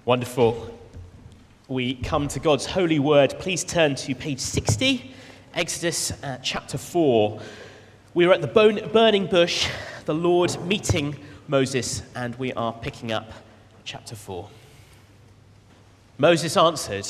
Wonderful. We come to God's holy word. Please turn to page 60, Exodus chapter 4. We are at the burning bush, the Lord meeting Moses, and we are picking up chapter 4. Moses answered,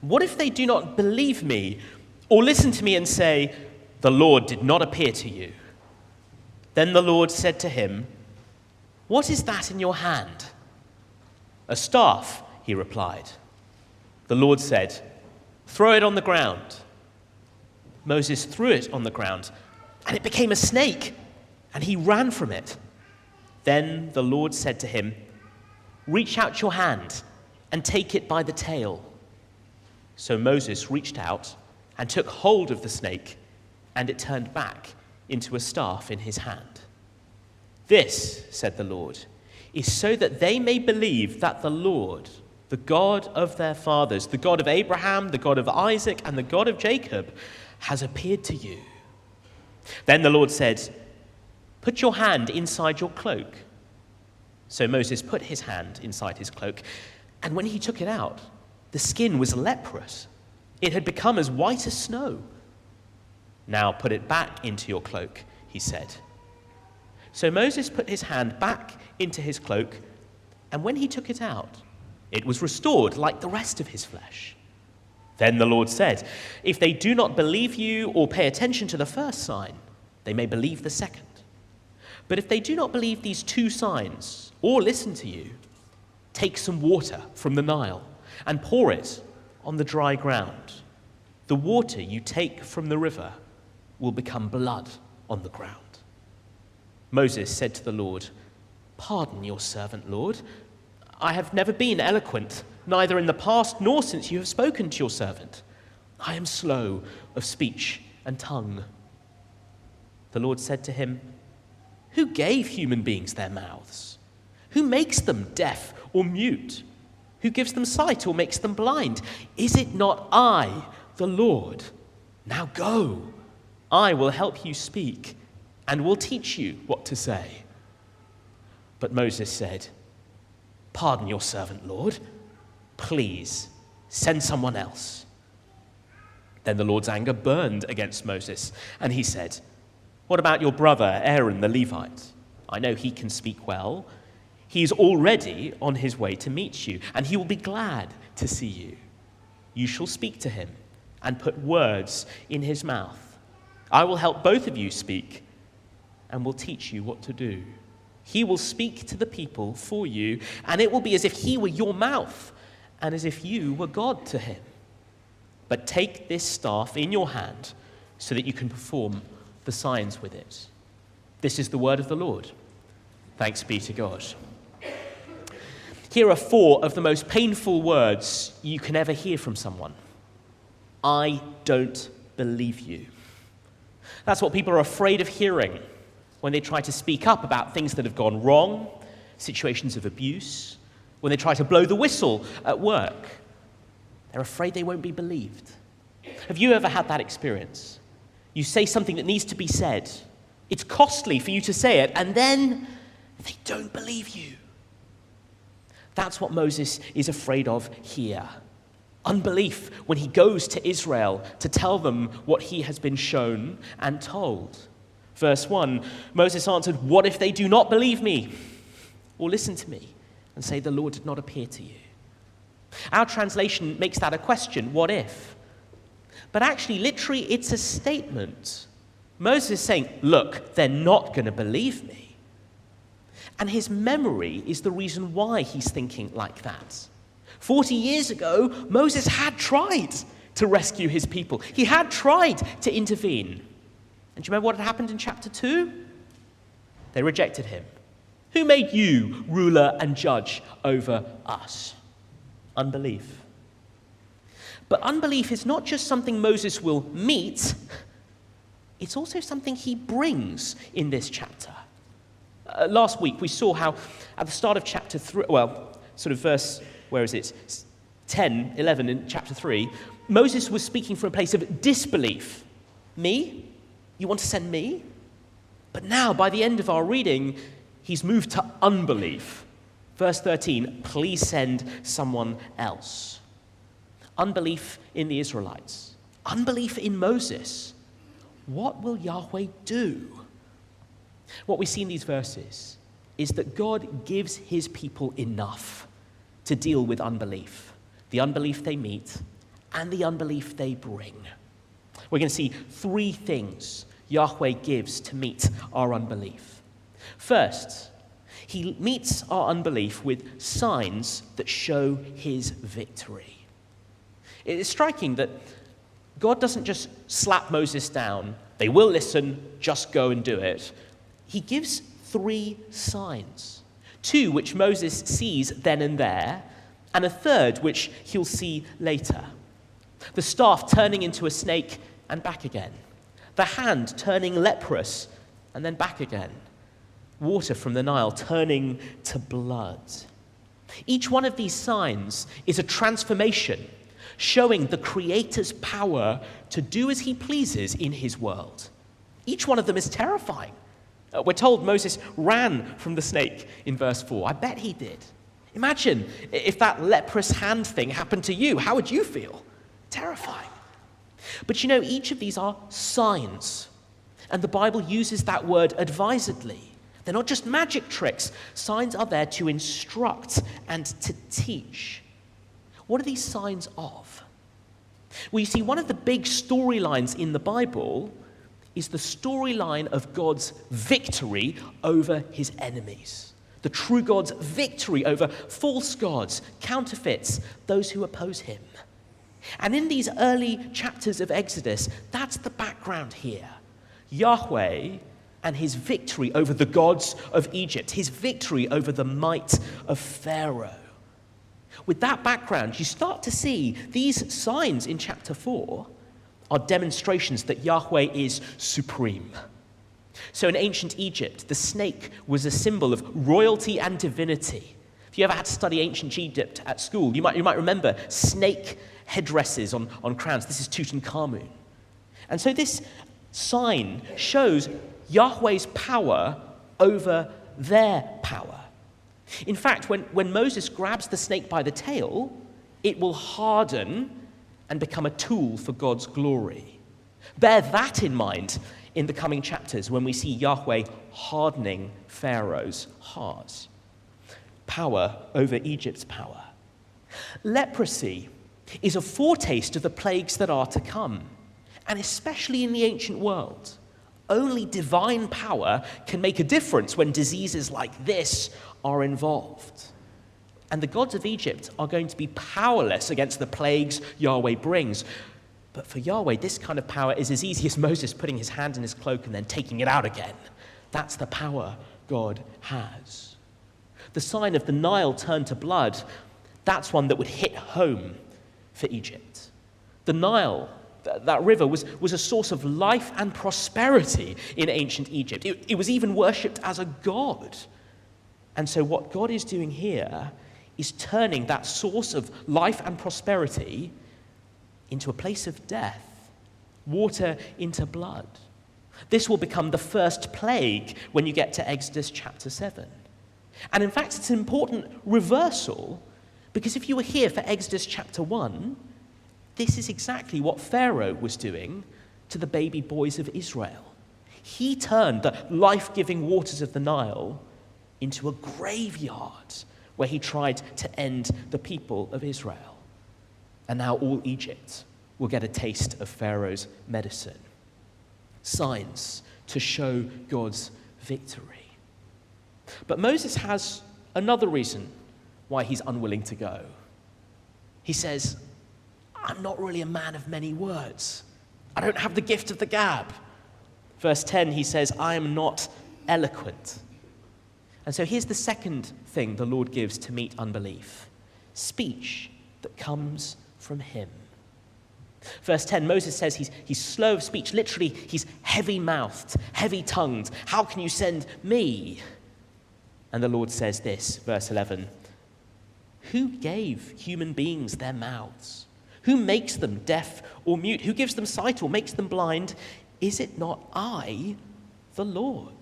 "What if they do not believe me or listen to me and say, 'The Lord did not appear to you'?" Then the Lord said to him, "What is that in your hand?" "A staff," he replied. The Lord said, "Throw it on the ground." Moses threw it on the ground, and it became a snake, and he ran from it. Then the Lord said to him, "Reach out your hand and take it by the tail." So Moses reached out and took hold of the snake, and it turned back into a staff in his hand. "This," said the Lord, "is so that they may believe that the Lord, the God of their fathers, the God of Abraham, the God of Isaac, and the God of Jacob, has appeared to you." Then the Lord said, "Put your hand inside your cloak." So Moses put his hand inside his cloak, and when he took it out, the skin was leprous. It had become as white as snow. "Now put it back into your cloak," he said. So Moses put his hand back into his cloak, and when he took it out, it was restored like the rest of his flesh. Then the Lord said, "If they do not believe you or pay attention to the first sign, they may believe the second. But if they do not believe these two signs or listen to you, take some water from the Nile and pour it on the dry ground. The water you take from the river will become blood on the ground." Moses said to the Lord, "Pardon your servant, Lord. I have never been eloquent, neither in the past nor since you have spoken to your servant. I am slow of speech and tongue." The Lord said to him, "Who gave human beings their mouths? Who makes them deaf or mute? Who gives them sight or makes them blind? Is it not I, the Lord? Now go. I will help you speak and will teach you what to say." But Moses said, "Pardon your servant, Lord. Please send someone else." Then the Lord's anger burned against Moses, and he said, "What about your brother Aaron the Levite? I know he can speak well. He is already on his way to meet you, and he will be glad to see you. You shall speak to him and put words in his mouth. I will help both of you speak and will teach you what to do. He will speak to the people for you, and it will be as if he were your mouth and as if you were God to him. But take this staff in your hand so that you can perform the signs with it." This is the word of the Lord. Thanks be to God. Here are 4 of the most painful words you can ever hear from someone. I don't believe you. That's what people are afraid of hearing when they try to speak up about things that have gone wrong, situations of abuse, when they try to blow the whistle at work. They're afraid they won't be believed. Have you ever had that experience? You say something that needs to be said. It's costly for you to say it, and then they don't believe you. That's what Moses is afraid of here. Unbelief when he goes to Israel to tell them what he has been shown and told. Verse 1, Moses answered, "What if they do not believe me or listen to me and say the Lord did not appear to you?" Our translation makes that a question, what if? But actually, literally, it's a statement. Moses is saying, look, they're not going to believe me. And his memory is the reason why he's thinking like that. 40 years ago, Moses had tried to rescue his people. He had tried to intervene. And do you remember what had happened in chapter 2? They rejected him. Who made you ruler and judge over us? Unbelief. But unbelief is not just something Moses will meet, it's also something he brings in this chapter. Last week we saw how at the start of chapter 3, verse, 10, 11 in chapter 3, Moses was speaking from a place of disbelief. Me? You want to send me? But now, by the end of our reading, he's moved to unbelief. Verse 13, please send someone else. Unbelief in the Israelites. Unbelief in Moses. What will Yahweh do? What we see in these verses is that God gives his people enough to deal with unbelief. The unbelief they meet and the unbelief they bring. We're going to see three things Yahweh gives to meet our unbelief. First, he meets our unbelief with signs that show his victory. It is striking that God doesn't just slap Moses down, they will listen, just go and do it. He gives three signs. Two which Moses sees then and there, and a third which he'll see later. The staff turning into a snake and back again. The hand turning leprous and then back again. Water from the Nile turning to blood. Each one of these signs is a transformation, showing the Creator's power to do as he pleases in his world. Each one of them is terrifying. We're told Moses ran from the snake in verse 4. I bet he did. Imagine if that leprous hand thing happened to you. How would you feel? Terrifying. But each of these are signs. And the Bible uses that word advisedly. They're not just magic tricks. Signs are there to instruct and to teach. What are these signs of? Well, you see, one of the big storylines in the Bible is the storyline of God's victory over his enemies. The true God's victory over false gods, counterfeits, those who oppose him. And in these early chapters of Exodus, that's the background here. Yahweh and his victory over the gods of Egypt, his victory over the might of Pharaoh. With that background, you start to see these signs in chapter 4 are demonstrations that Yahweh is supreme. So in ancient Egypt, the snake was a symbol of royalty and divinity. If you ever had to study ancient Egypt at school, you might remember snake headdresses on crowns. This is Tutankhamun. And so this sign shows Yahweh's power over their power. In fact, when Moses grabs the snake by the tail, it will harden and become a tool for God's glory. Bear that in mind in the coming chapters when we see Yahweh hardening Pharaoh's heart. Power over Egypt's power. Leprosy is a foretaste of the plagues that are to come, and especially in the ancient world. Only divine power can make a difference when diseases like this are involved. And the gods of Egypt are going to be powerless against the plagues Yahweh brings. But for Yahweh, this kind of power is as easy as Moses putting his hand in his cloak and then taking it out again. That's the power God has. The sign of the Nile turned to blood, that's one that would hit home for Egypt. The Nile, that river, was a source of life and prosperity in ancient Egypt. It was even worshipped as a god. And so what God is doing here is turning that source of life and prosperity into a place of death, water into blood. This will become the first plague when you get to Exodus chapter 7. And in fact, it's an important reversal, because if you were here for Exodus chapter 1, this is exactly what Pharaoh was doing to the baby boys of Israel. He turned the life-giving waters of the Nile into a graveyard where he tried to end the people of Israel. And now all Egypt will get a taste of Pharaoh's medicine. Signs to show God's victory. But Moses has another reason why he's unwilling to go. He says, I'm not really a man of many words. I don't have the gift of the gab. Verse 10, he says, I am not eloquent. And so here's the second thing the Lord gives to meet unbelief. Speech that comes from him. Verse 10, Moses says he's slow of speech. Literally, he's heavy-mouthed, heavy-tongued. How can you send me? And the Lord says this, verse 11, who gave human beings their mouths? Who makes them deaf or mute? Who gives them sight or makes them blind? Is it not I, the Lord?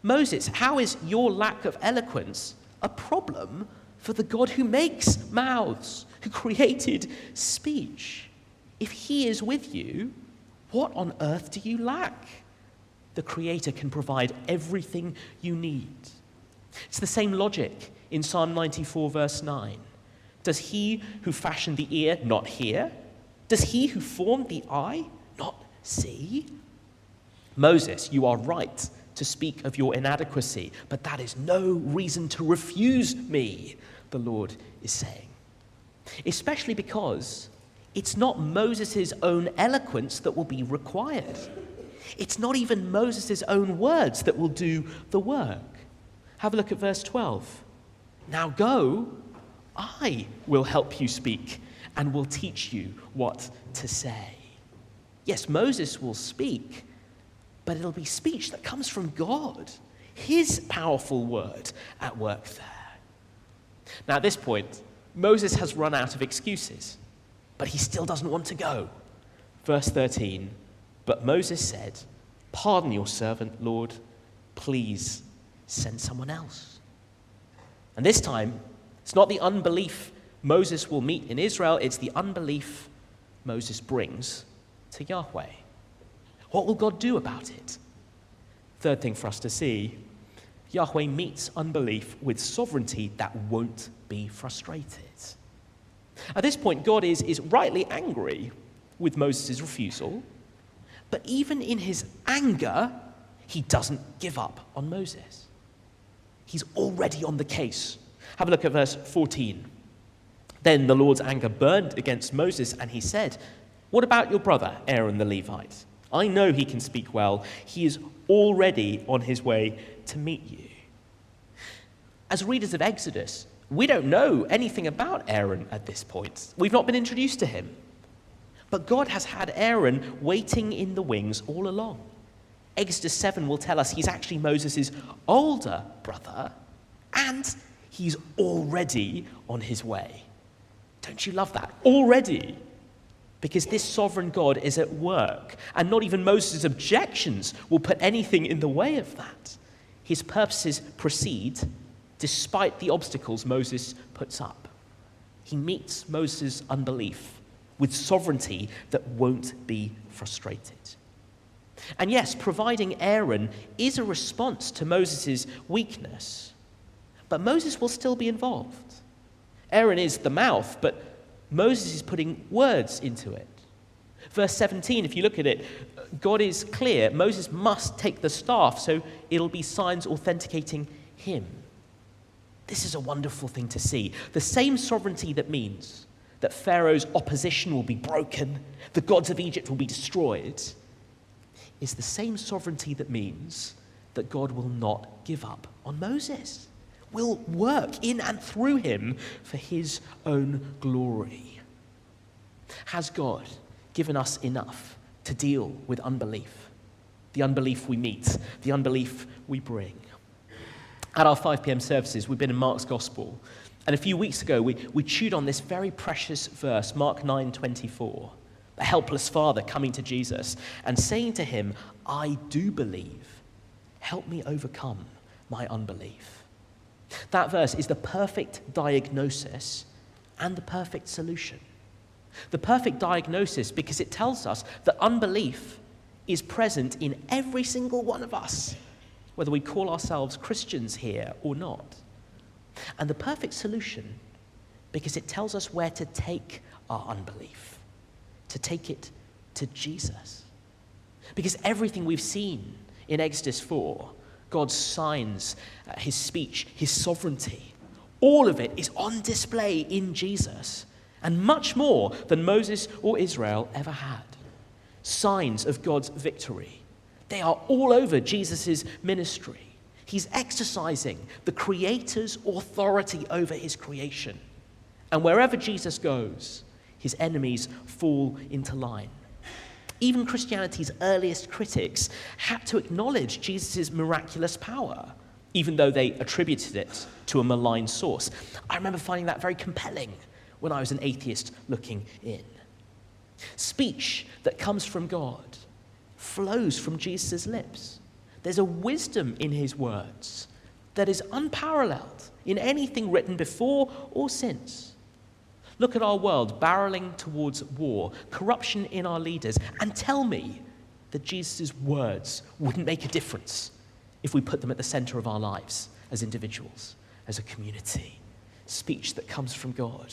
Moses, how is your lack of eloquence a problem for the God who makes mouths, who created speech. If he is with you, what on earth do you lack? The Creator can provide everything you need. It's the same logic in Psalm 94, verse 9. Does he who fashioned the ear not hear? Does he who formed the eye not see? Moses, you are right to speak of your inadequacy, but that is no reason to refuse me, the Lord is saying. Especially because it's not Moses' own eloquence that will be required. It's not even Moses' own words that will do the work. Have a look at verse 12. Now go, I will help you speak and will teach you what to say. Yes, Moses will speak, but it'll be speech that comes from God, his powerful word at work there. Now at this point, Moses has run out of excuses, but he still doesn't want to go. Verse 13, but Moses said, pardon your servant, Lord, please send someone else. And this time, it's not the unbelief Moses will meet in Israel, it's the unbelief Moses brings to Yahweh. What will God do about it? Third thing for us to see, Yahweh meets unbelief with sovereignty that won't be frustrated. At this point, God is rightly angry with Moses' refusal, but even in his anger, he doesn't give up on Moses. He's already on the case. Have a look at verse 14. Then the Lord's anger burned against Moses, and he said, what about your brother, Aaron the Levite? I know he can speak well. He is already on his way to meet you. As readers of Exodus, we don't know anything about Aaron at this point. We've not been introduced to him. But God has had Aaron waiting in the wings all along. Exodus 7 will tell us he's actually Moses' older brother, and he's already on his way. Don't you love that? Already. Because this sovereign God is at work, and not even Moses' objections will put anything in the way of that. His purposes proceed despite the obstacles Moses puts up. He meets Moses' unbelief with sovereignty that won't be frustrated. And yes, providing Aaron is a response to Moses' weakness, but Moses will still be involved. Aaron is the mouth, but Moses is putting words into it. Verse 17, if you look at it, God is clear. Moses must take the staff, so it'll be signs authenticating him. This is a wonderful thing to see. The same sovereignty that means that Pharaoh's opposition will be broken, the gods of Egypt will be destroyed, is the same sovereignty that means that God will not give up on Moses, will work in and through him for his own glory. Has God given us enough to deal with unbelief? The unbelief we meet, the unbelief we bring. At our 5 p.m. services, we've been in Mark's Gospel. And a few weeks ago, we chewed on this very precious verse, Mark 9:24. A helpless father coming to Jesus and saying to him, I do believe. Help me overcome my unbelief. That verse is the perfect diagnosis and the perfect solution. The perfect diagnosis because it tells us that unbelief is present in every single one of us, whether we call ourselves Christians here or not. And the perfect solution because it tells us where to take our unbelief, to take it to Jesus. Because everything we've seen in Exodus 4, God's signs, his speech, his sovereignty, all of it is on display in Jesus, and much more than Moses or Israel ever had. Signs of God's victory. They are all over Jesus' ministry. He's exercising the Creator's authority over his creation. And wherever Jesus goes, his enemies fall into line. Even Christianity's earliest critics had to acknowledge Jesus' miraculous power, even though they attributed it to a malign source. I remember finding that very compelling when I was an atheist looking in. Speech that comes from God flows from Jesus' lips. There's a wisdom in his words that is unparalleled in anything written before or since. Look at our world barreling towards war, corruption in our leaders, and tell me that Jesus' words wouldn't make a difference if we put them at the center of our lives as individuals, as a community. Speech that comes from God,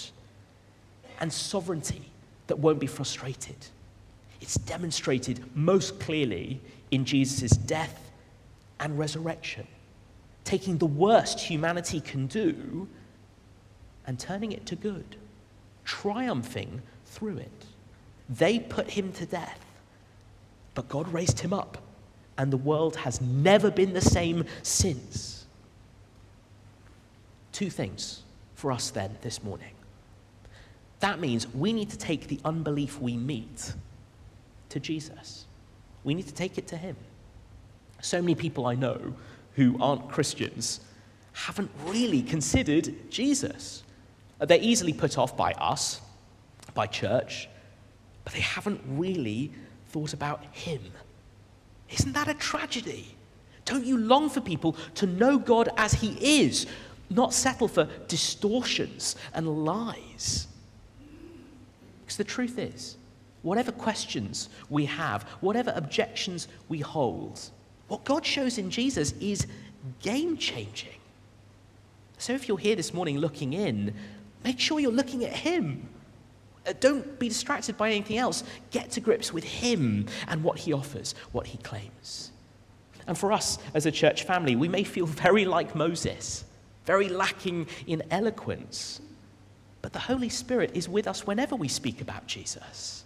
and sovereignty that won't be frustrated. It's demonstrated most clearly in Jesus' death and resurrection, taking the worst humanity can do and turning it to good, triumphing through it. They put him to death, but God raised him up, and the world has never been the same since. Two things for us then this morning. That means we need to take the unbelief we meet to Jesus. We need to take it to him. So many people I know who aren't Christians haven't really considered Jesus. They're easily put off by us, by church, but they haven't really thought about him. Isn't that a tragedy? Don't you long for people to know God as he is, not settle for distortions and lies? Because the truth is, whatever questions we have, whatever objections we hold, what God shows in Jesus is game-changing. So if you're here this morning looking in, make sure you're looking at him. Don't be distracted by anything else. Get to grips with him and what he offers, what he claims. And for us as a church family, we may feel very like Moses, very lacking in eloquence. But the Holy Spirit is with us whenever we speak about Jesus.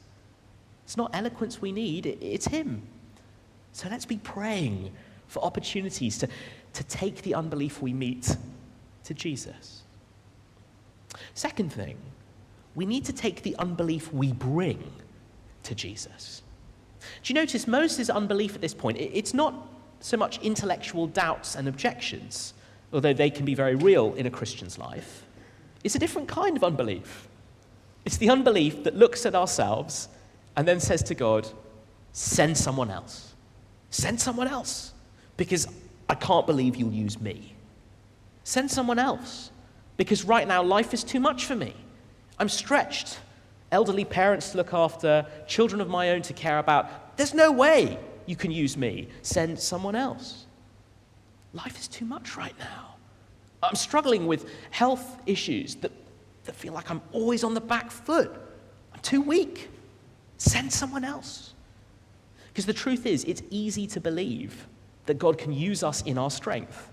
It's not eloquence we need, it's him. So let's be praying for opportunities to take the unbelief we meet to Jesus. Second thing, we need to take the unbelief we bring to Jesus. Do you notice Moses' unbelief at this point? It's not so much intellectual doubts and objections, although they can be very real in a Christian's life. It's a different kind of unbelief. It's the unbelief that looks at ourselves and then says to God, send someone else. Send someone else, because I can't believe you'll use me. Send someone else, because right now life is too much for me. I'm stretched. Elderly parents to look after, children of my own to care about. There's no way you can use me. Send someone else. Life is too much right now. I'm struggling with health issues that feel like I'm always on the back foot. I'm too weak. Send someone else. Because the truth is, it's easy to believe that God can use us in our strength.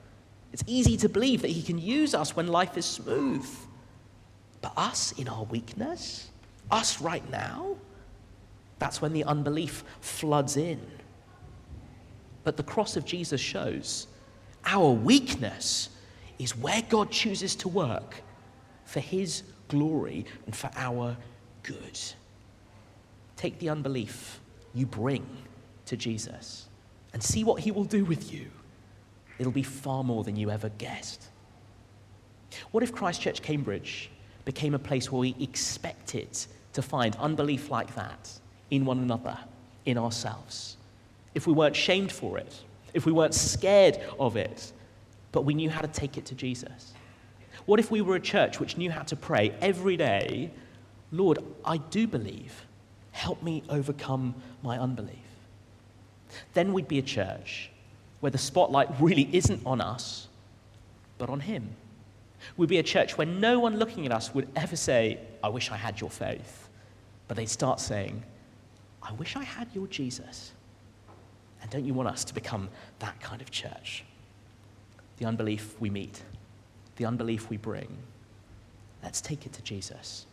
It's easy to believe that he can use us when life is smooth. But us in our weakness, us right now, that's when the unbelief floods in. But the cross of Jesus shows our weakness is where God chooses to work for his glory and for our good. Take the unbelief you bring to Jesus and see what he will do with you. It'll be far more than you ever guessed. What if Christ Church Cambridge became a place where we expected to find unbelief like that in one another, in ourselves? If we weren't shamed for it, if we weren't scared of it, but we knew how to take it to Jesus? What if we were a church which knew how to pray every day, Lord, I do believe, help me overcome my unbelief? Then we'd be a church where the spotlight really isn't on us, but on him. We'd be a church where no one looking at us would ever say, I wish I had your faith. But they'd start saying, I wish I had your Jesus. And don't you want us to become that kind of church? The unbelief we meet, the unbelief we bring, let's take it to Jesus.